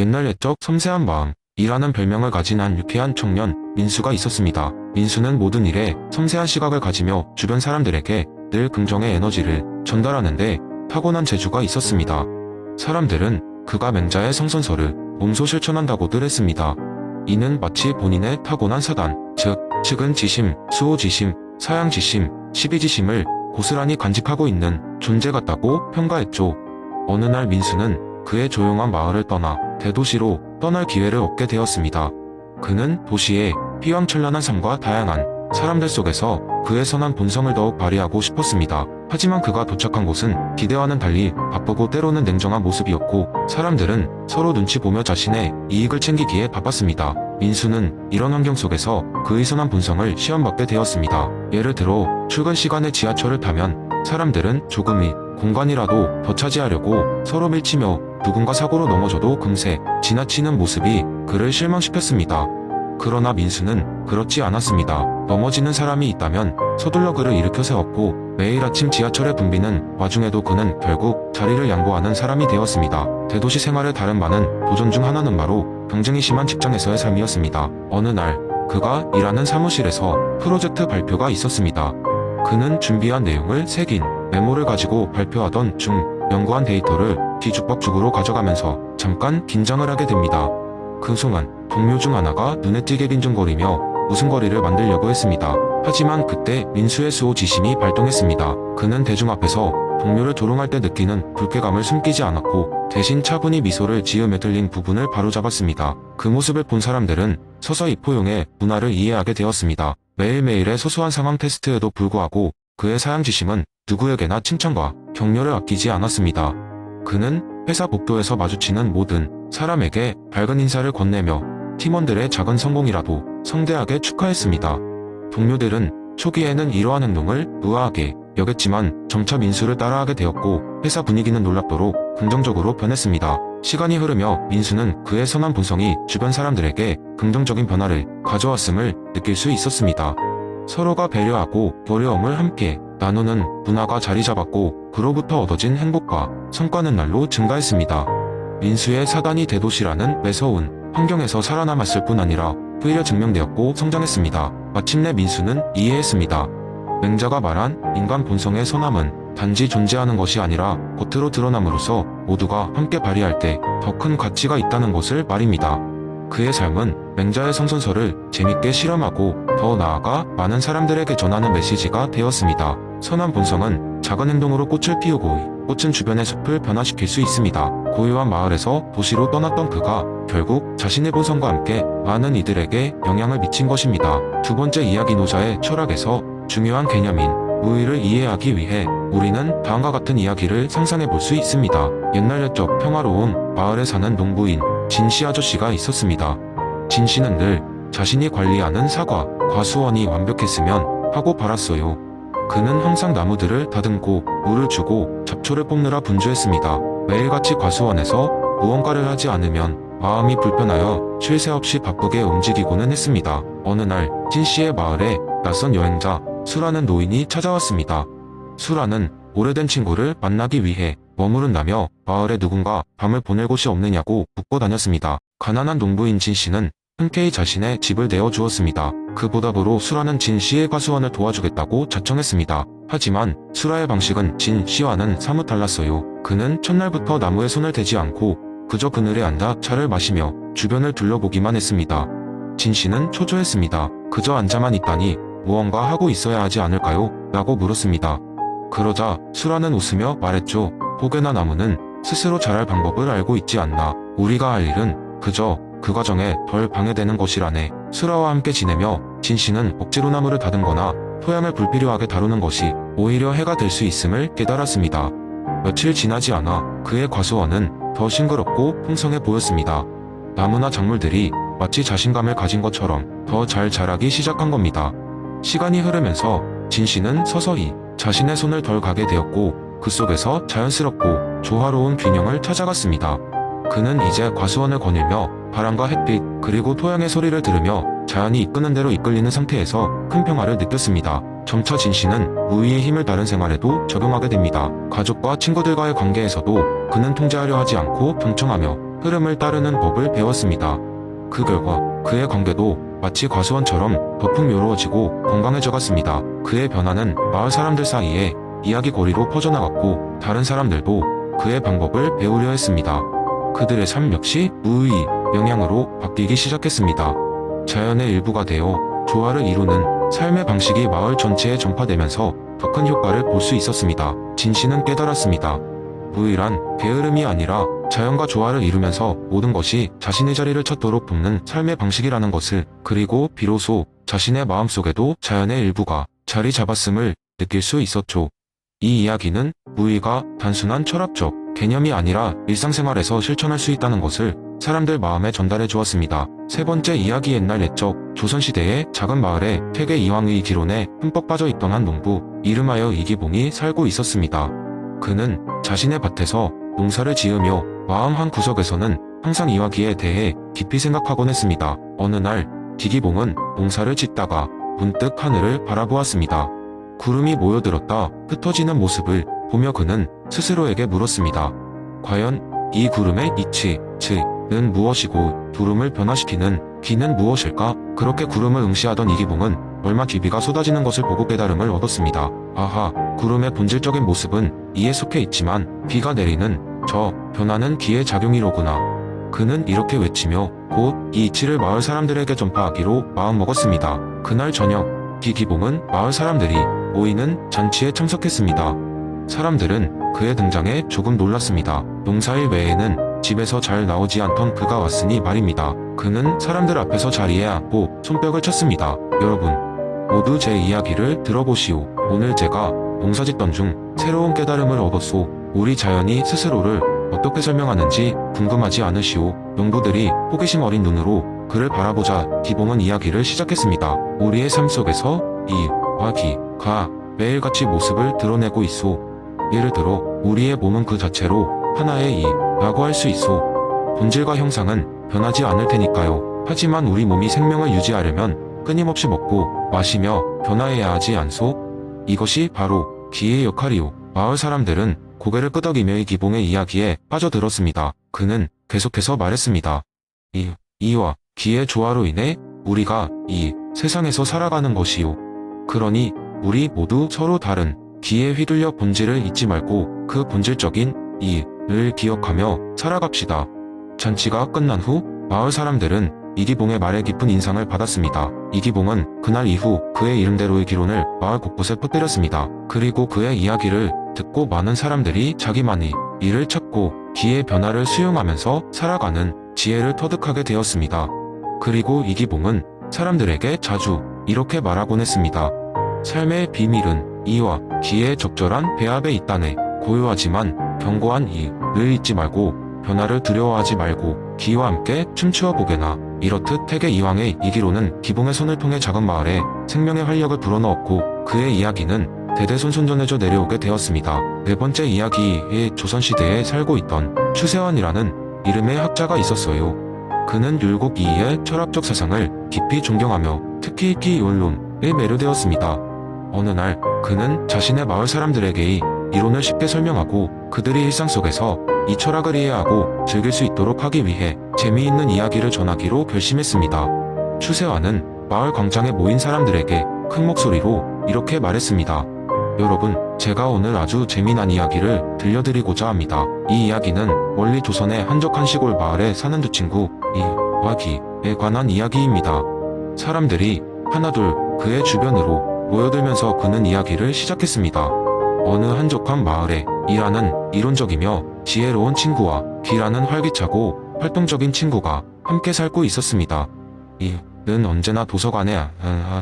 옛날 옛적 섬세한 마음이라는 별명을 가진 한 유쾌한 청년 민수가 있었습니다. 민수는 모든 일에 섬세한 시각을 가지며 주변 사람들에게 늘 긍정의 에너지를 전달하는데 타고난 재주가 있었습니다. 사람들은 그가 맹자의 성선설을 몸소 실천한다고들 했습니다. 이는 마치 본인의 타고난 사단, 즉 측은지심, 수호지심, 사양지심, 십이지심을 고스란히 간직하고 있는 존재 같다고 평가했죠. 어느 날 민수는 그의 조용한 마을을 떠나 대도시로 떠날 기회를 얻게 되었습니다. 그는 도시의 휘황찬란한 삶과 다양한 사람들 속에서 그의 선한 본성을 더욱 발휘하고 싶었습니다. 하지만 그가 도착한 곳은 기대와는 달리 바쁘고 때로는 냉정한 모습이었고, 사람들은 서로 눈치 보며 자신의 이익을 챙기기에 바빴습니다. 민수는 이런 환경 속에서 그의 선한 본성을 시험받게 되었습니다. 예를 들어 출근 시간에 지하철을 타면 사람들은 조금의 공간이라도 더 차지하려고 서로 밀치며 누군가 사고로 넘어져도 금세 지나치는 모습이 그를 실망시켰습니다. 그러나 민수는 그렇지 않았습니다. 넘어지는 사람이 있다면 서둘러 그를 일으켜 세웠고, 매일 아침 지하철에 붐비는 와중에도 그는 결국 자리를 양보하는 사람이 되었습니다. 대도시 생활의 다른 많은 도전 중 하나는 바로 경쟁이 심한 직장에서의 삶이었습니다. 어느 날 그가 일하는 사무실에서 프로젝트 발표가 있었습니다. 그는 준비한 내용을 새긴 메모를 가지고 발표하던 중 연구한 데이터를 뒤죽박죽으로 가져가면서 잠깐 긴장을 하게 됩니다. 그 순간 동료 중 하나가 눈에 띄게 빈둥거리며 웃음거리를 만들려고 했습니다. 하지만 그때 민수의 수호지심이 발동했습니다. 그는 대중 앞에서 동료를 조롱할 때 느끼는 불쾌감을 숨기지 않았고, 대신 차분히 미소를 지으며 들린 부분을 바로잡았습니다. 그 모습을 본 사람들은 서서히 포용의 문화를 이해하게 되었습니다. 매일매일의 소소한 상황 테스트에도 불구하고 그의 사양지심은 누구에게나 칭찬과 격려를 아끼지 않았습니다. 그는 회사 복도에서 마주치는 모든 사람에게 밝은 인사를 건네며 팀원들의 작은 성공이라도 성대하게 축하했습니다. 동료들은 초기에는 이러한 행동을 의아하게 여겼지만 점차 민수를 따라하게 되었고, 회사 분위기는 놀랍도록 긍정적으로 변했습니다. 시간이 흐르며 민수는 그의 선한 본성이 주변 사람들에게 긍정적인 변화를 가져왔음을 느낄 수 있었습니다. 서로가 배려하고 어려움을 함께 나누는 문화가 자리 잡았고, 그로부터 얻어진 행복과 성과는 날로 증가했습니다. 민수의 사단이 대도시라는 매서운 환경에서 살아남았을 뿐 아니라 오히려 증명되었고 성장했습니다. 마침내 민수는 이해했습니다. 맹자가 말한 인간 본성의 선함은 단지 존재하는 것이 아니라 겉으로 드러남으로써 모두가 함께 발휘할 때 더 큰 가치가 있다는 것을 말입니다. 그의 삶은 맹자의 성선설을 재밌게 실험하고 더 나아가 많은 사람들에게 전하는 메시지가 되었습니다. 선한 본성은 작은 행동으로 꽃을 피우고, 꽃은 주변의 숲을 변화시킬 수 있습니다. 고요한 마을에서 도시로 떠났던 그가 결국 자신의 본성과 함께 많은 이들에게 영향을 미친 것입니다. 두 번째 이야기, 노자의 철학에서 중요한 개념인 무의를 이해하기 위해 우리는 다음과 같은 이야기를 상상해 볼 수 있습니다. 옛날 옛적 평화로운 마을에 사는 농부인 진씨 아저씨가 있었습니다. 진씨는 늘 자신이 관리하는 사과, 과수원이 완벽했으면 하고 바랐어요. 그는 항상 나무들을 다듬고 물을 주고 잡초를 뽑느라 분주했습니다. 매일같이 과수원에서 무언가를 하지 않으면 마음이 불편하여 쉴 새 없이 바쁘게 움직이고는 했습니다. 어느 날 진씨의 마을에 낯선 여행자 수라는 노인이 찾아왔습니다. 수라는 오래된 친구를 만나기 위해 머무른다며 마을에 누군가 밤을 보낼 곳이 없느냐고 묻고 다녔습니다. 가난한 농부인 진씨는 흔쾌히 자신의 집을 내어주었습니다. 그 보답으로 수라는 진씨의 과수원을 도와주겠다고 자청했습니다. 하지만 수라의 방식은 진씨와는 사뭇 달랐어요. 그는 첫날부터 나무에 손을 대지 않고 그저 그늘에 앉아 차를 마시며 주변을 둘러보기만 했습니다. 진씨는 초조했습니다. 그저 앉아만 있다니 무언가 하고 있어야 하지 않을까요? 라고 물었습니다. 그러자 수라는 웃으며 말했죠. 혹여나 나무는 스스로 자랄 방법을 알고 있지 않나. 우리가 할 일은 그저 그 과정에 덜 방해되는 것이라네. 수라와 함께 지내며 진씨는 억지로 나무를 다듬거나 토양을 불필요하게 다루는 것이 오히려 해가 될 수 있음을 깨달았습니다. 며칠 지나지 않아 그의 과수원은 더 싱그럽고 풍성해 보였습니다. 나무나 작물들이 마치 자신감을 가진 것처럼 더 잘 자라기 시작한 겁니다. 시간이 흐르면서 진씨는 서서히 자신의 손을 덜 가게 되었고, 그 속에서 자연스럽고 조화로운 균형을 찾아갔습니다. 그는 이제 과수원을 거닐며 바람과 햇빛 그리고 토양의 소리를 들으며 자연이 이끄는 대로 이끌리는 상태에서 큰 평화를 느꼈습니다. 점차 진씨는 무의의 힘을 다른 생활에도 적용하게 됩니다. 가족과 친구들과의 관계에서도 그는 통제하려 하지 않고 경청하며 흐름을 따르는 법을 배웠습니다. 그 결과 그의 관계도 마치 과수원처럼 더 풍요로워지고 건강해져 갔습니다. 그의 변화는 마을 사람들 사이에 이야기거리로 퍼져나갔고 다른 사람들도 그의 방법을 배우려 했습니다. 그들의 삶 역시 무의 영향으로 바뀌기 시작했습니다. 자연의 일부가 되어 조화를 이루는 삶의 방식이 마을 전체에 전파되면서 더 큰 효과를 볼 수 있었습니다. 진씨는 깨달았습니다. 무의란 게으름이 아니라 자연과 조화를 이루면서 모든 것이 자신의 자리를 찾도록 돕는 삶의 방식이라는 것을, 그리고 비로소 자신의 마음속에도 자연의 일부가 자리 잡았음을 느낄 수 있었죠. 이 이야기는 무의가 단순한 철학적 개념이 아니라 일상생활에서 실천할 수 있다는 것을 사람들 마음에 전달해 주었습니다. 세 번째 이야기. 옛날 옛적 조선시대의 작은 마을에 퇴계 이황의 기론에 흠뻑 빠져있던 한 농부 이름하여 이기봉이 살고 있었습니다. 그는 자신의 밭에서 농사를 지으며 마음 한 구석에서는 항상 이화기에 대해 깊이 생각하곤 했습니다. 어느 날 이기봉은 농사를 짓다가 문득 하늘을 바라보았습니다. 구름이 모여들었다 흩어지는 모습을 보며 그는 스스로에게 물었습니다. 과연 이 구름의 이치, 는 무엇이고 구름을 변화시키는 기는 무엇일까? 그렇게 구름을 응시하던 이기봉은 얼마 뒤 비가 쏟아지는 것을 보고 깨달음을 얻었습니다. 아하, 구름의 본질적인 모습은 이에 속해 있지만 비가 내리는 저 변화는 기의 작용이로구나. 그는 이렇게 외치며 곧 이 이치를 마을 사람들에게 전파하기로 마음먹었습니다. 그날 저녁 이기봉은 마을 사람들이 모이는 잔치에 참석했습니다. 사람들은 그의 등장에 조금 놀랐습니다. 농사일 외에는 집에서 잘 나오지 않던 그가 왔으니 말입니다. 그는 사람들 앞에서 자리에 앉고 손뼉을 쳤습니다. 여러분, 모두 제 이야기를 들어보시오. 오늘 제가 농사짓던 중 새로운 깨달음을 얻었소. 우리 자연이 스스로를 어떻게 설명하는지 궁금하지 않으시오? 농부들이 호기심 어린 눈으로 그를 바라보자 기봉은 이야기를 시작했습니다. 우리의 삶 속에서 이와 기가 매일같이 모습을 드러내고 있소. 예를 들어 우리의 몸은 그 자체로 하나의 이라고 할 수 있소. 본질과 형상은 변하지 않을 테니까요. 하지만 우리 몸이 생명을 유지하려면 끊임없이 먹고 마시며 변화해야 하지 않소? 이것이 바로 기의 역할이오. 마을 사람들은 고개를 끄덕이며 이기봉의 이야기에 빠져들었습니다. 그는 계속해서 말했습니다. 이와 기의 조화로 인해 우리가 이 세상에서 살아가는 것이오. 그러니 우리 모두 서로 다른 기에 휘둘려 본질을 잊지 말고 그 본질적인 이를 기억하며 살아갑시다. 잔치가 끝난 후 마을 사람들은 이기봉의 말에 깊은 인상을 받았습니다. 이기봉은 그날 이후 그의 이름대로의 기론을 마을 곳곳에 퍼뜨렸습니다. 그리고 그의 이야기를 듣고 많은 사람들이 자기만의 이를 찾고 기의 변화를 수용하면서 살아가는 지혜를 터득하게 되었습니다. 그리고 이기봉은 사람들에게 자주 이렇게 말하곤 했습니다. 삶의 비밀은 이와 기의 적절한 배합에 있다네. 고요하지만 견고한 이를 잊지 말고 변화를 두려워하지 말고 기와 함께 춤추어 보게나. 이렇듯 퇴계 이황의 이기론은 기봉의 손을 통해 작은 마을에 생명의 활력을 불어넣었고 그의 이야기는 대대손손 전해져 내려오게 되었습니다. 네 번째 이야기에 조선시대에 살고 있던 추세환이라는 이름의 학자가 있었어요. 그는 율곡 이이의 철학적 사상을 깊이 존경하며 특히 기원론에 매료되었습니다. 어느 날 그는 자신의 마을 사람들에게 이 이론을 쉽게 설명하고 그들이 일상 속에서 이 철학을 이해하고 즐길 수 있도록 하기 위해 재미있는 이야기를 전하기로 결심했습니다. 추세환은 마을 광장에 모인 사람들에게 큰 목소리로 이렇게 말했습니다. 여러분, 제가 오늘 아주 재미난 이야기를 들려드리고자 합니다. 이 이야기는 멀리 조선의 한적한 시골 마을에 사는 두 친구 이와 기에 관한 이야기입니다. 사람들이 하나둘 그의 주변으로 모여들면서 그는 이야기를 시작했습니다. 어느 한적한 마을에 이라는 이론적이며 지혜로운 친구와 기라는 활기차고 활동적인 친구가 함께 살고 있었습니다. 이는 언제나 도서관에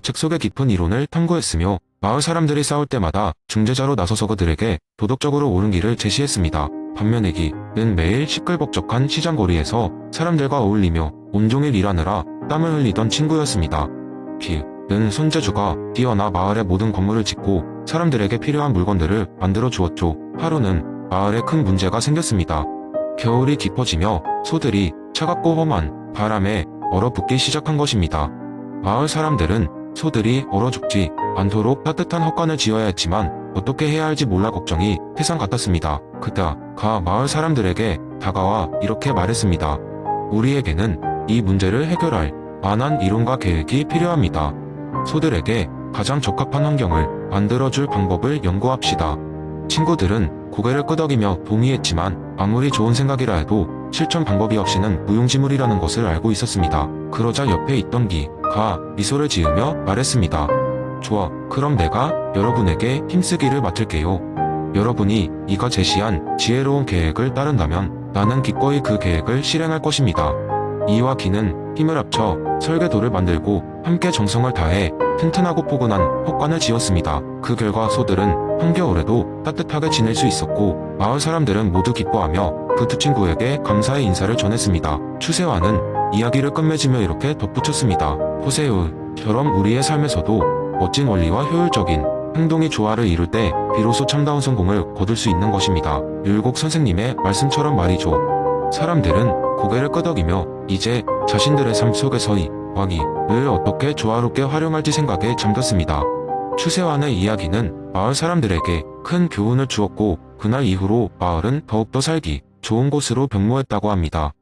책 속의 깊은 이론을 탐구했으며 마을 사람들이 싸울 때마다 중재자로 나서서 그들에게 도덕적으로 옳은 길을 제시했습니다. 반면에 기는 매일 시끌벅적한 시장거리에서 사람들과 어울리며 온종일 일하느라 땀을 흘리던 친구였습니다. 기는 손재주가 뛰어나 마을의 모든 건물을 짓고 사람들에게 필요한 물건들을 만들어 주었죠. 하루는 마을에 큰 문제가 생겼습니다. 겨울이 깊어지며 소들이 차갑고 험한 바람에 얼어붙기 시작한 것입니다. 마을 사람들은 소들이 얼어 죽지 않도록 따뜻한 헛간을 지어야 했지만 어떻게 해야 할지 몰라 걱정이 태산 같았습니다. 그때가 마을 사람들에게 다가와 이렇게 말했습니다. 우리에게는 이 문제를 해결할 만한 이론과 계획이 필요합니다. 소들에게 가장 적합한 환경을 만들어줄 방법을 연구합시다. 친구들은 고개를 끄덕이며 동의했지만 아무리 좋은 생각이라 해도 실천 방법이 없이는 무용지물이라는 것을 알고 있었습니다. 그러자 옆에 있던 기가 미소를 지으며 말했습니다. 좋아, 그럼 내가 여러분에게 힘쓰기를 맡을게요. 여러분이 이가 제시한 지혜로운 계획을 따른다면 나는 기꺼이 그 계획을 실행할 것입니다. 이와 기는 힘을 합쳐 설계도를 만들고 함께 정성을 다해 튼튼하고 포근한 헛관을 지었습니다. 그 결과 소들은 한겨울에도 따뜻하게 지낼 수 있었고 마을 사람들은 모두 기뻐하며 그 두 친구에게 감사의 인사를 전했습니다. 추세화는 이야기를 끝맺으며 이렇게 덧붙였습니다. 호세우처럼 우리의 삶에서도 멋진 원리와 효율적인 행동이 조화를 이룰 때 비로소 참다운 성공을 거둘 수 있는 것입니다. 율곡 선생님의 말씀처럼 말이죠. 사람들은 고개를 끄덕이며 이제 자신들의 삶 속에서의 왕이를 어떻게 조화롭게 활용할지 생각에 잠겼습니다. 추세환의 이야기는 마을 사람들에게 큰 교훈을 주었고 그날 이후로 마을은 더욱더 살기 좋은 곳으로 변모했다고 합니다.